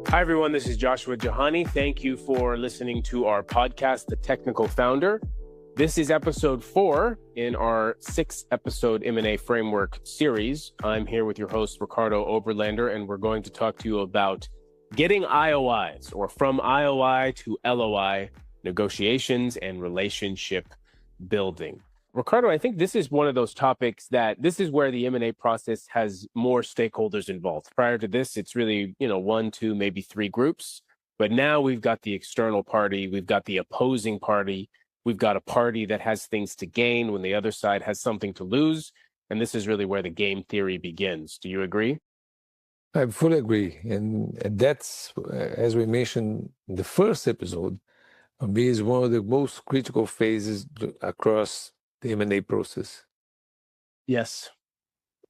Hi, everyone. This is Joshua Jahani. Thank you for listening to our podcast, The Technical Founder. This is episode 4 in our 6-episode M&A framework series. I'm here with your host, Ricardo Oberlander, and we're going to talk to you about getting IOIs, or from IOI to LOI, negotiations and relationship building. Ricardo, I think this is one of those topics that this is where the M&A process has more stakeholders involved. Prior to this, it's really, 1, 2, maybe 3 groups. But now we've got the external party, we've got the opposing party, we've got a party that has things to gain when the other side has something to lose. And this is really where the game theory begins. Do you agree? I fully agree. And that's, as we mentioned in the first episode, is one of the most critical phases across the M&A process. Yes.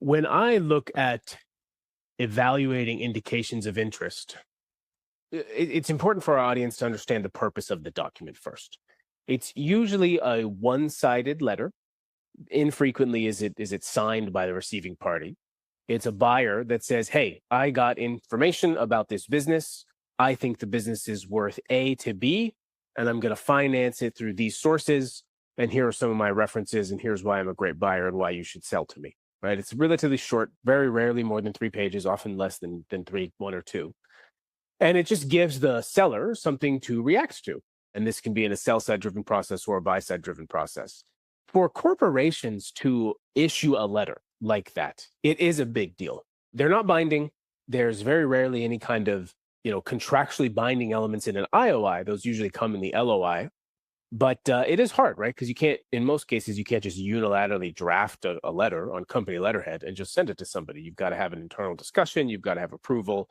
When I look at evaluating indications of interest, it's important for our audience to understand the purpose of the document first. It's usually a one-sided letter. Infrequently is it signed by the receiving party. It's a buyer that says, hey, I got information about this business. I think the business is worth A to B, and I'm going to finance it through these sources. And here are some of my references, and here's why I'm a great buyer and why you should sell to me, right? It's relatively short, very rarely more than 3 pages, often less than 3, 1 or 2. And it just gives the seller something to react to. And this can be in a sell-side driven process or a buy-side driven process. For corporations to issue a letter like that, it is a big deal. They're not binding. There's very rarely any kind of, contractually binding elements in an IOI. Those usually come in the LOI. But it is hard, right? Because in most cases, you can't just unilaterally draft a letter on company letterhead and just send it to somebody. You've got to have an internal discussion. You've got to have approval.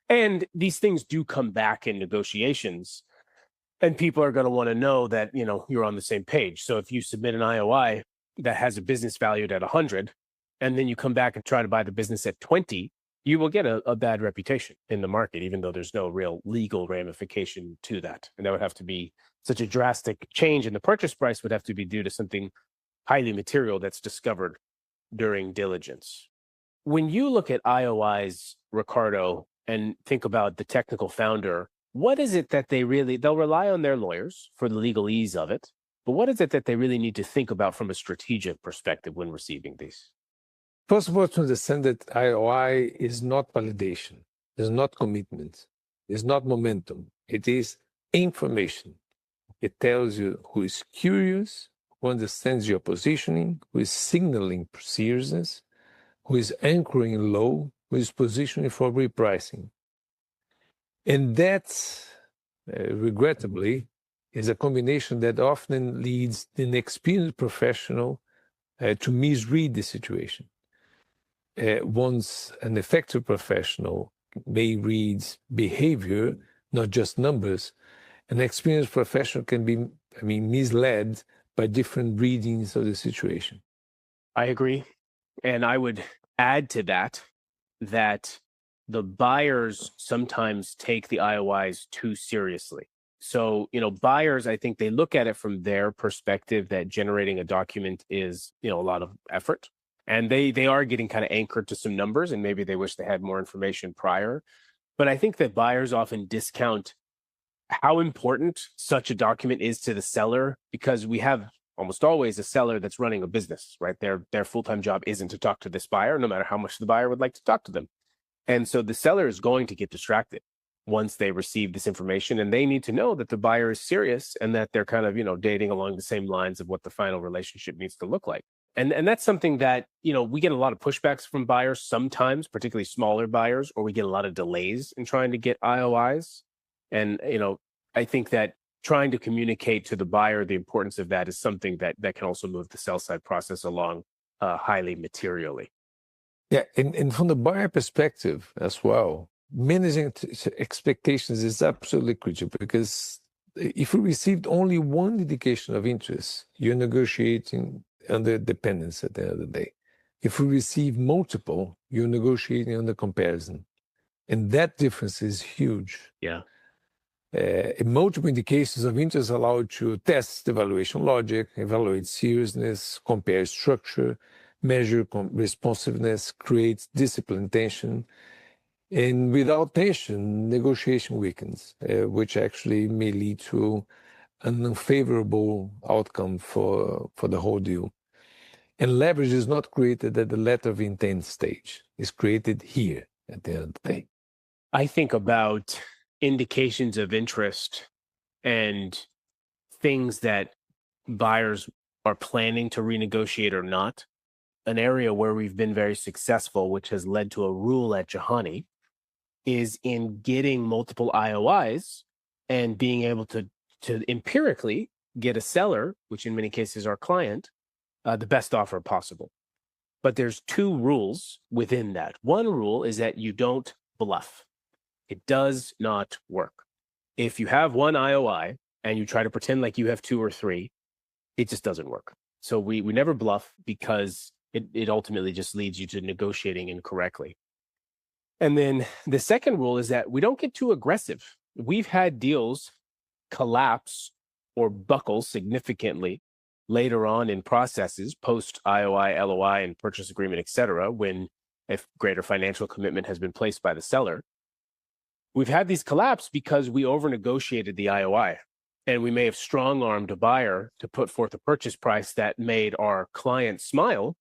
And these things do come back in negotiations. And people are going to want to know that, you're on the same page. So if you submit an IOI that has a business valued at 100, and then you come back and try to buy the business at 20, you will get a bad reputation in the market, even though there's no real legal ramification to that. And that would have to be such a drastic change in the purchase price would have to be due to something highly material that's discovered during diligence. When you look at IOIs, Ricardo, and think about the technical founder, what is it that they'll rely on their lawyers for the legalese of it, but what is it that they really need to think about from a strategic perspective when receiving these? First of all, to understand that IOI is not validation, it's not commitment, it's not momentum, it is information. It tells you who is curious, who understands your positioning, who is signaling seriousness, who is anchoring low, who is positioning for repricing. And that, regrettably, is a combination that often leads an experienced professional to misread the situation. Once an effective professional may read behavior, not just numbers, an experienced professional can be, misled by different readings of the situation. I agree. And I would add to that the buyers sometimes take the IOIs too seriously. So, buyers, I think they look at it from their perspective that generating a document is, a lot of effort. And they are getting kind of anchored to some numbers, and maybe they wish they had more information prior. But I think that buyers often discount how important such a document is to the seller, because we have almost always a seller that's running a business, right? Their full-time job isn't to talk to this buyer, no matter how much the buyer would like to talk to them. And so the seller is going to get distracted once they receive this information, and they need to know that the buyer is serious and that they're kind of, dating along the same lines of what the final relationship needs to look like. And that's something that, we get a lot of pushbacks from buyers sometimes, particularly smaller buyers, or we get a lot of delays in trying to get IOIs. And, I think that trying to communicate to the buyer the importance of that is something that can also move the sell side process along highly materially. Yeah, and from the buyer perspective as well, managing expectations is absolutely critical, because if you received only one indication of interest, you're negotiating under dependence at the end of the day. If you receive multiple, you're negotiating under comparison. And that difference is huge. Yeah. Multiple indications of interest allow you to test evaluation logic, evaluate seriousness, compare structure, measure responsiveness, create discipline tension. And without tension, negotiation weakens, which actually may lead to an unfavorable outcome for the whole deal. And leverage is not created at the letter of intent stage. It's created here at the end of the day. I think about indications of interest and things that buyers are planning to renegotiate or not. An area where we've been very successful, which has led to a rule at Jahani, is in getting multiple IOIs and being able to empirically get a seller, which in many cases our client, the best offer possible. But there's two rules within that. One rule is that you don't bluff. It does not work. If you have one IOI and you try to pretend like you have two or three, it just doesn't work. So we never bluff, because it ultimately just leads you to negotiating incorrectly. And then the second rule is that we don't get too aggressive. We've had deals collapse or buckle significantly later on in processes, post IOI, LOI, and purchase agreement, et cetera, when a greater financial commitment has been placed by the seller. We've had these collapse because we over-negotiated the IOI, and we may have strong-armed a buyer to put forth a purchase price that made our client smile,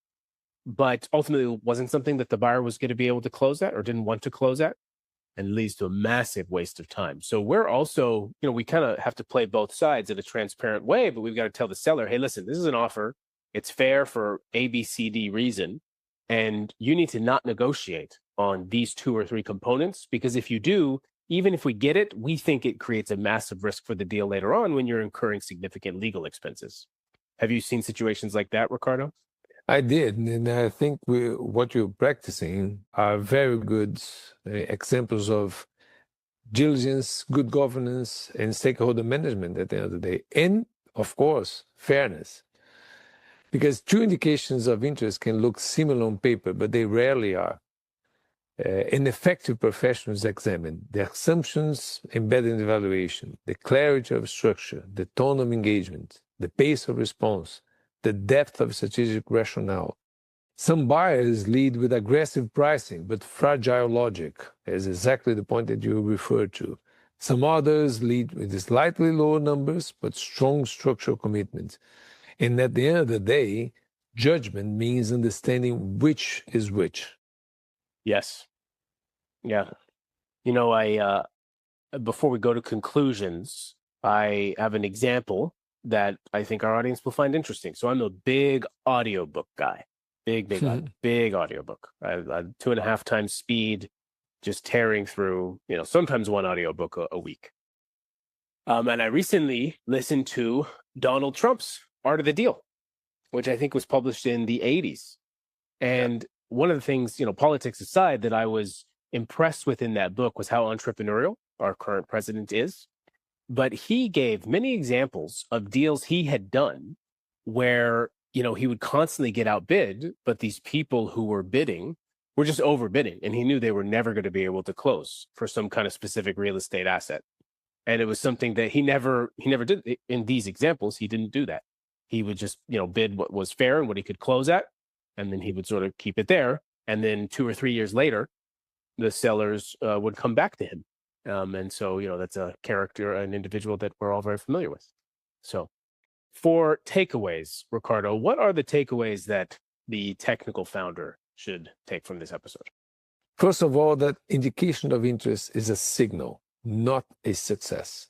but ultimately wasn't something that the buyer was going to be able to close at or didn't want to close at, and leads to a massive waste of time. So we're also, we kind of have to play both sides in a transparent way, but we've got to tell the seller, hey, listen, this is an offer. It's fair for A, B, C, D reason, and you need to not negotiate on these two or three components, because if you do, even if we get it, we think it creates a massive risk for the deal later on when you're incurring significant legal expenses. Have you seen situations like that, Ricardo? I did, and I think what you're practicing are very good examples of diligence, good governance, and stakeholder management at the end of the day. And, of course, fairness. Because two indications of interest can look similar on paper, but they rarely are. An effective professionals examine the assumptions embedded in the evaluation, the clarity of structure, the tone of engagement, the pace of response, the depth of strategic rationale. Some buyers lead with aggressive pricing, but fragile logic, is exactly the point that you referred to. Some others lead with slightly lower numbers, but strong structural commitments. And at the end of the day, judgment means understanding which is which. Yes. Yeah. I before we go to conclusions, I have an example that I think our audience will find interesting. So I'm a big audiobook guy, big audiobook. I 2.5 times speed, just tearing through, sometimes one audiobook a week. And I recently listened to Donald Trump's Art of the Deal, which I think was published in the 80s. And one of the things, politics aside, that I was impressed with in that book was how entrepreneurial our current president is. But he gave many examples of deals he had done where, he would constantly get outbid, but these people who were bidding were just overbidding, and he knew they were never going to be able to close for some kind of specific real estate asset. And it was something that he never did. In these examples, he didn't do that. He would just, bid what was fair and what he could close at, and then he would sort of keep it there. And then 2 or 3 years later, the sellers would come back to him. And so, that's a character, an individual that we're all very familiar with. So for takeaways, Ricardo, what are the takeaways that the technical founder should take from this episode? First of all, that indication of interest is a signal, not a success.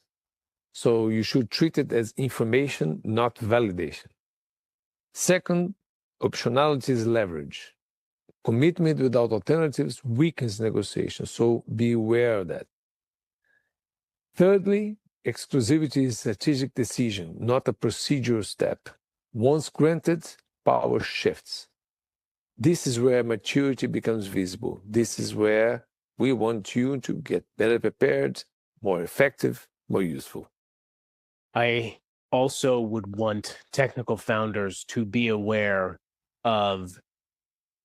So you should treat it as information, not validation. Second, optionality is leverage. Commitment without alternatives weakens negotiation, so be aware of that. Thirdly, exclusivity is a strategic decision, not a procedural step. Once granted, power shifts. This is where maturity becomes visible. This is where we want you to get better prepared, more effective, more useful. I also would want technical founders to be aware of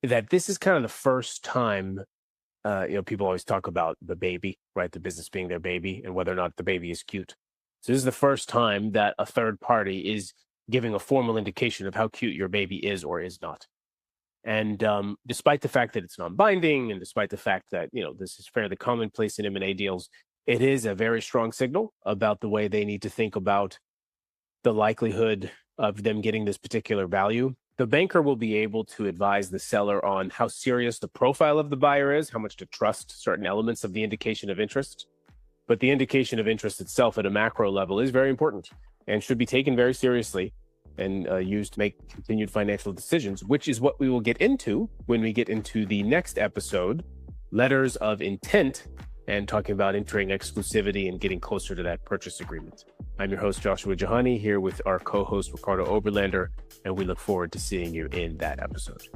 that this is kind of the first time, people always talk about the baby, right? The business being their baby and whether or not the baby is cute. So this is the first time that a third party is giving a formal indication of how cute your baby is or is not. And despite the fact that it's non-binding, and despite the fact that this is fairly commonplace in M&A deals, it is a very strong signal about the way they need to think about the likelihood of them getting this particular value. The banker will be able to advise the seller on how serious the profile of the buyer is, how much to trust certain elements of the indication of interest. But the indication of interest itself at a macro level is very important and should be taken very seriously and used to make continued financial decisions, which is what we will get into when we get into the next episode, letters of intent, and talking about entering exclusivity and getting closer to that purchase agreement. I'm your host, Joshua Jahani, here with our co-host, Ricardo Oberlander, and we look forward to seeing you in that episode.